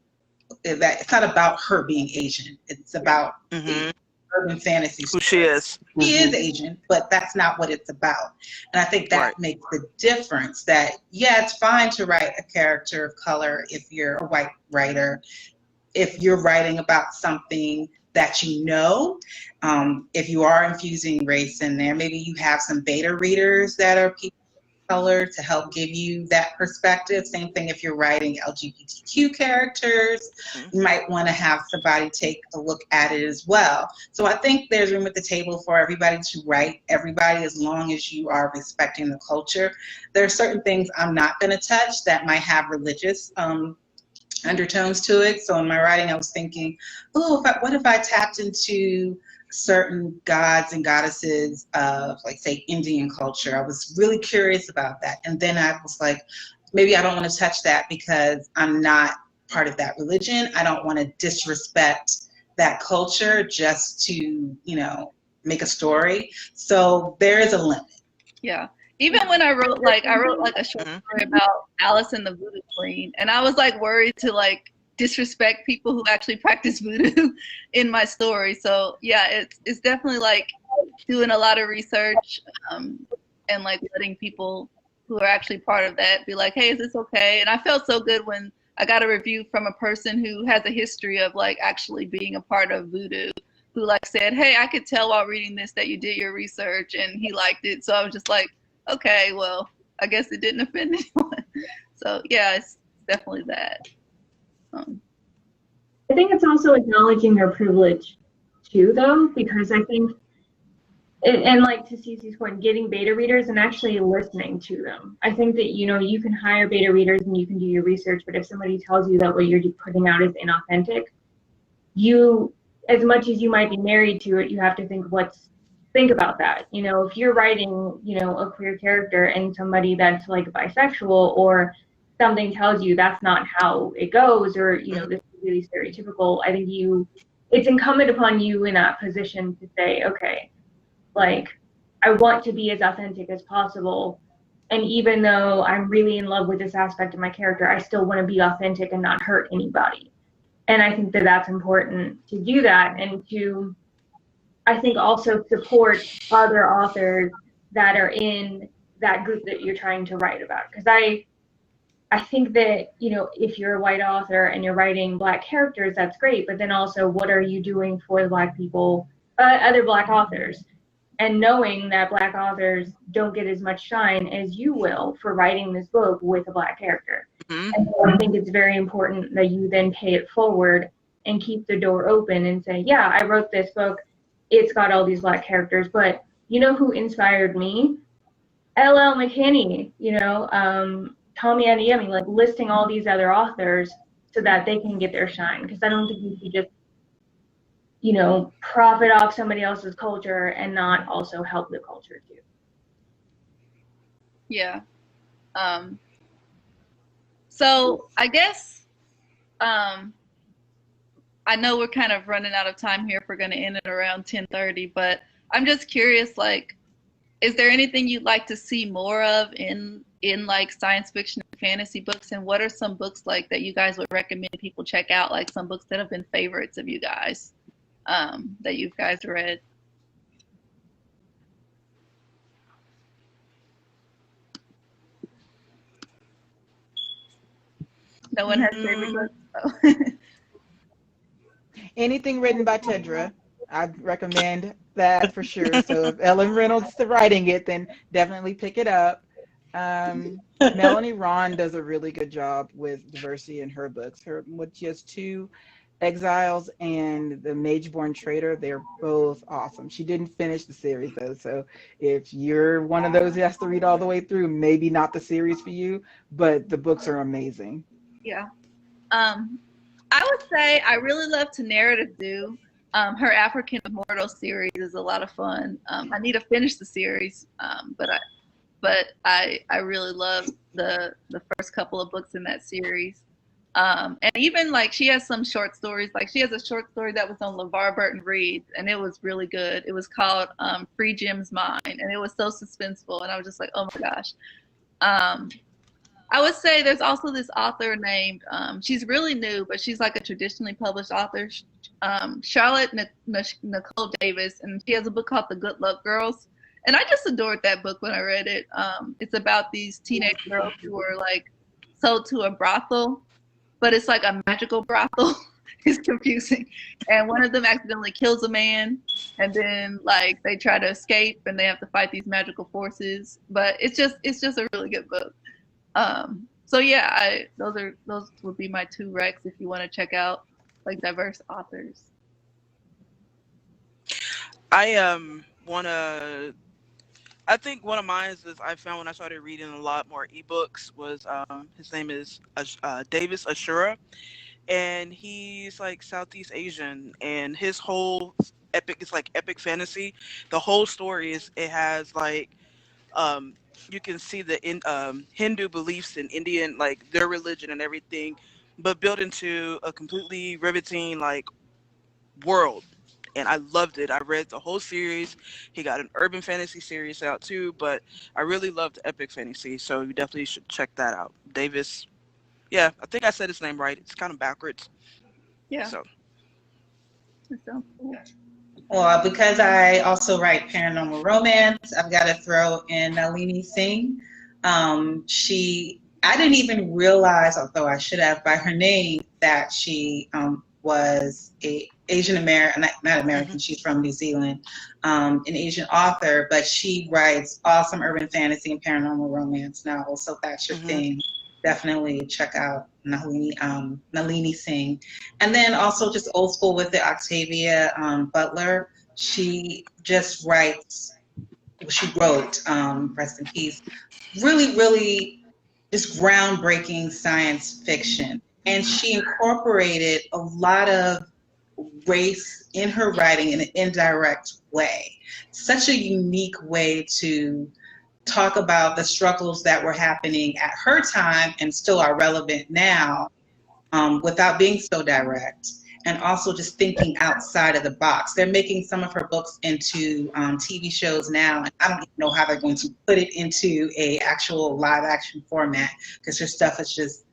S5: that it's not about her being Asian. It's about urban fantasy.
S7: Who she is.
S5: She is Asian, but that's not what it's about. And I think that makes the difference that, yeah, it's fine to write a character of color if you're a white writer, if you're writing about something that you know, if you are infusing race in there, maybe you have some beta readers that are people of color to help give you that perspective. Same thing if you're writing LGBTQ characters, you might want to have somebody take a look at it as well. So I think there's room at the table for everybody to write everybody as long as you are respecting the culture. There are certain things I'm not going to touch that might have religious undertones to it. So in my writing, I was thinking, what if I tapped into certain gods and goddesses of, like, say, Indian culture? I was really curious about that. And then I was like, maybe I don't want to touch that because I'm not part of that religion. I don't want to disrespect that culture just to, you know, make a story. So there is a limit.
S1: Yeah. Even when I wrote a short story about Alice and the Voodoo Queen, and I was like worried to like disrespect people who actually practice voodoo in my story. So yeah, it's definitely like doing a lot of research and like letting people who are actually part of that be like, hey, is this okay? And I felt so good when I got a review from a person who has a history of like actually being a part of voodoo, who like said, hey, I could tell while reading this that you did your research, and he liked it. So I was just like, okay, well, I guess it didn't offend anyone. So yeah, it's definitely that.
S8: I think it's also acknowledging their privilege too, though, because I think, and like to Cece's point, getting beta readers and actually listening to them. I think that, you know, you can hire beta readers and you can do your research, but if somebody tells you that what you're putting out is inauthentic, you, as much as you might be married to it, you have to think about that. You know, if you're writing, you know, a queer character and somebody that's like bisexual or something tells you that's not how it goes, or, you know, this is really stereotypical, I think it's incumbent upon you in that position to say, okay, like, I want to be as authentic as possible. And even though I'm really in love with this aspect of my character, I still want to be authentic and not hurt anybody. And I think that that's important to do that, and to, I think, also support other authors that are in that group that you're trying to write about. Because I think that, you know, if you're a white author and you're writing Black characters, that's great. But then also, what are you doing for the Black people, other Black authors? And knowing that Black authors don't get as much shine as you will for writing this book with a Black character. And so I think it's very important that you then pay it forward and keep the door open and say, yeah, I wrote this book. It's got all these Black characters, but you know who inspired me? L.L. McKinney, you know, Tommy Adeyemi, like listing all these other authors so that they can get their shine. Because I don't think you should just, you know, profit off somebody else's culture and not also help the culture too.
S1: Yeah. So I guess I know we're kind of running out of time here if we're going to end at around 10:30, but I'm just curious, like, is there anything you'd like to see more of in like science fiction and fantasy books? And what are some books like that you guys would recommend people check out, like some books that have been favorites of you guys, that you guys read? No one has favorite books? Oh.
S2: Anything written by Tedra, I'd recommend that for sure. So if Ellen Reynolds is writing it, then definitely pick it up. Melanie Ron does a really good job with diversity in her books. She has 2 Exiles and The Mageborn Traitor. They're both awesome. She didn't finish the series though, so if you're one of those who has to read all the way through, maybe not the series for you, but the books are amazing.
S1: Yeah. I would say I really love Tanera Due. Her African Immortal series is a lot of fun. I need to finish the series, but I really love the first couple of books in that series. And even like she has some short stories. Like she has a short story that was on LeVar Burton Reads, and it was really good. It was called Free Jim's Mind, and it was so suspenseful. And I was just like, oh my gosh. I would say there's also this author named, she's really new, but she's like a traditionally published author, Charlotte Nicole Davis, and she has a book called The Good Luck Girls. And I just adored that book when I read it. It's about these teenage girls who were like sold to a brothel, but it's like a magical brothel. It's confusing. And one of them accidentally kills a man, and then like they try to escape and they have to fight these magical forces. But it's just a really good book. So yeah, those would be my 2 recs if you want to check out like diverse authors.
S7: I think one of mine is I found when I started reading a lot more ebooks was his name is Davis Ashura, and he's like Southeast Asian, and his whole it's like epic fantasy. The whole story it has like you can see the Hindu beliefs in Indian, like their religion and everything, but built into a completely riveting like world. And I loved it. I read the whole series. He got an urban fantasy series out too, but I really loved epic fantasy, so you definitely should check that out. Davis, yeah, I think I said his name right. It's kind of backwards.
S1: Yeah.
S7: So.
S1: That sounds cool.
S5: Well, because I also write paranormal romance, I've got to throw in Nalini Singh. I didn't even realize, although I should have, by her name, that she was a Asian American, not American, she's from New Zealand, an Asian author, but she writes awesome urban fantasy and paranormal romance novels. So if that's your thing, definitely check out Nalini Singh. And then also just old school with the Octavia Butler. She wrote, rest in peace, really just groundbreaking science fiction. And she incorporated a lot of race in her writing in an indirect way. Such a unique way to talk about the struggles that were happening at her time and still are relevant now, without being so direct, and also just thinking outside of the box. They're making some of her books into TV shows now, and I don't even know how they're going to put it into a actual live action format, because her stuff is just,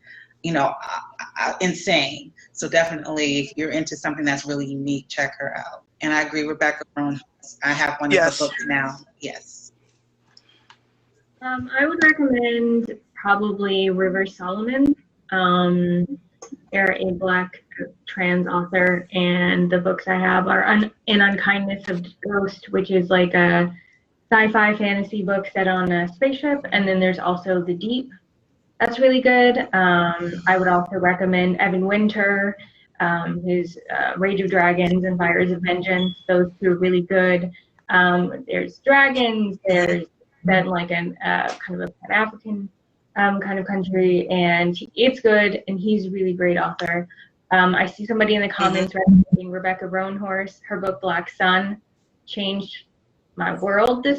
S5: insane. So definitely, if you're into something that's really unique, check her out. And I agree, Rebecca Brown. I have one of her books now. Yes.
S8: I would recommend probably River Solomon. They're a Black trans author, and the books I have are In Unkindness of Ghost, which is like a sci-fi fantasy book set on a spaceship, and then there's also The Deep. That's really good. I would also recommend Evan Winter, his Rage of Dragons and Fires of Vengeance. Those two are really good. There's dragons. There's then like an kind of a Pan-African kind of country, and it's good. And he's a really great author. I see somebody in the comments recommending Rebecca Roanhorse. Her book Black Sun changed my world this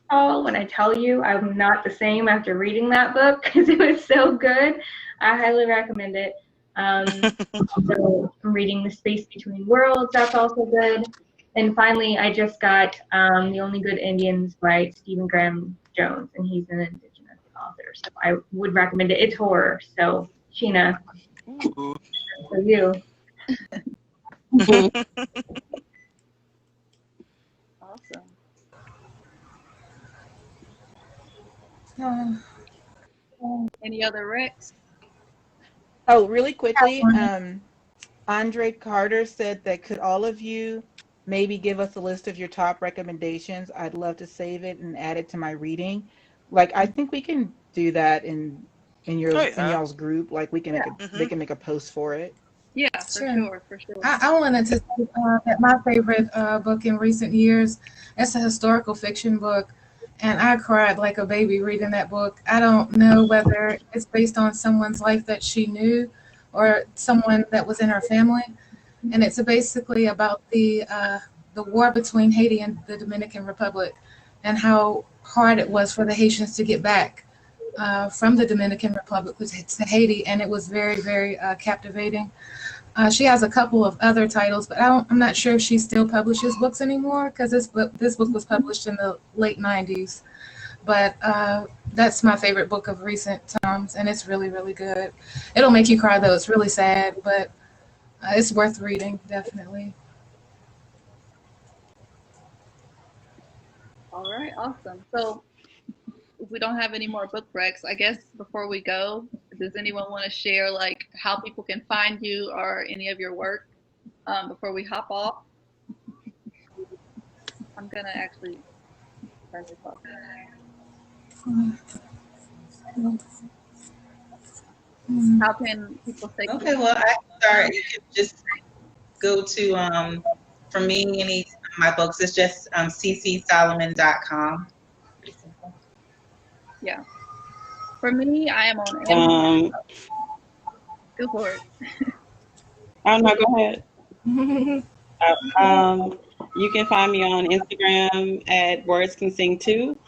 S8: fall. When I tell you I'm not the same after reading that book, because it was so good. I highly recommend it. So I'm reading The Space Between Worlds. That's also good. And finally, I just got The Only Good Indians by Stephen Graham Jones, and he's an Indigenous author. So I would recommend it. It's horror. So Sheena,
S7: Ooh.
S8: for you.
S1: Awesome. Any other Rex?
S2: Oh, really quickly, Andre Carter said that could all of you maybe give us a list of your top recommendations? I'd love to save it and add it to my reading. Like, I think we can do that in your
S7: Oh,
S2: in
S7: yeah.
S2: y'all's group. Like, we can make a, they can make a post for it.
S1: Yeah, for sure.
S3: I wanted to say that my favorite book in recent years, it's a historical fiction book, and I cried like a baby reading that book. I don't know whether it's based on someone's life that she knew or someone that was in her family, and it's basically about the war between Haiti and the Dominican Republic, and how hard it was for the Haitians to get back from the Dominican Republic to Haiti, and it was very, very captivating. She has a couple of other titles, but I'm not sure if she still publishes books anymore because this book was published in the late 90s. But that's my favorite book of recent times, and it's really, really good. It'll make you cry, though. It's really sad, but it's worth reading, definitely.
S1: All right, awesome. So if we don't have any more book breaks, I guess before we go, does anyone want to share like how people can find you or any of your work before we hop off? I'm gonna actually turn this off. How can people say?
S5: Okay, well, I can start. You can just go to, for me, any of my books, it's just ccsolomon.com. Pretty simple.
S1: Yeah. For me, I am on Amazon. Go for it.
S4: Oh, no, go ahead. You can find me on Instagram at Words Can Sing Too.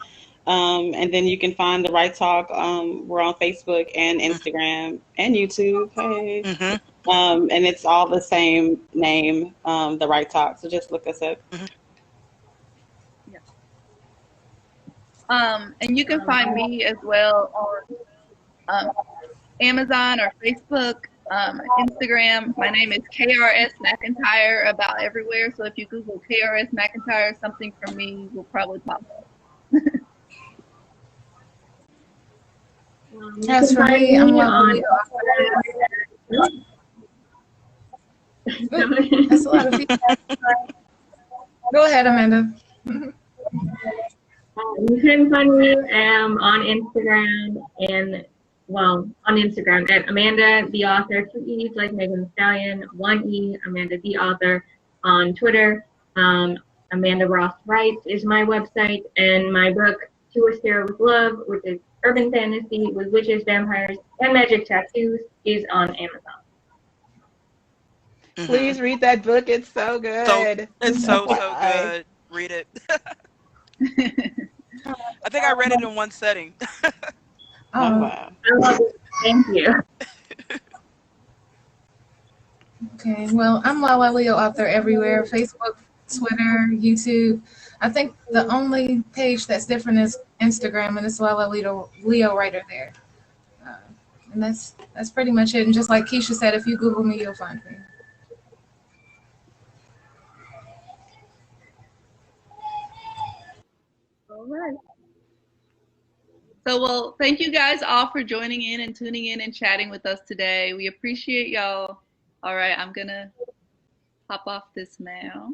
S4: And then you can find The Right Talk. We're on Facebook and Instagram and YouTube. Hey. And it's all the same name, The Right Talk. So just look us up.
S1: Yeah. And you can find me as well on Amazon or Facebook, Instagram. My name is KRS McIntyre about everywhere. So if you Google KRS McIntyre, something from me will probably pop up.
S3: As for me, I'm on. That's a lot of feedback. Go ahead, Amanda.
S8: You can find me on Instagram on Instagram at Amanda the Author, 2 E's like Megan Thee Stallion, 1 E, Amanda the Author. On Twitter, Amanda Ross Writes is my website, and my book, To a Stair with Love, which is urban fantasy with witches, vampires, and magic tattoos, is on Amazon.
S2: Please read that book. It's so good.
S7: It's so good. Read it. I think I read it in one setting.
S4: Oh, wow.
S8: I love it. Thank you.
S3: Okay, well, I'm Lala Leo Author everywhere, Facebook, Twitter, YouTube. I think the only page that's different is Instagram, and it's Lala Leo Writer there. And that's pretty much it. And just like Keisha said, if you Google me, you'll find me.
S1: All right. So, well, thank you guys all for joining in and tuning in and chatting with us today. We appreciate y'all. All right, I'm going to hop off this now.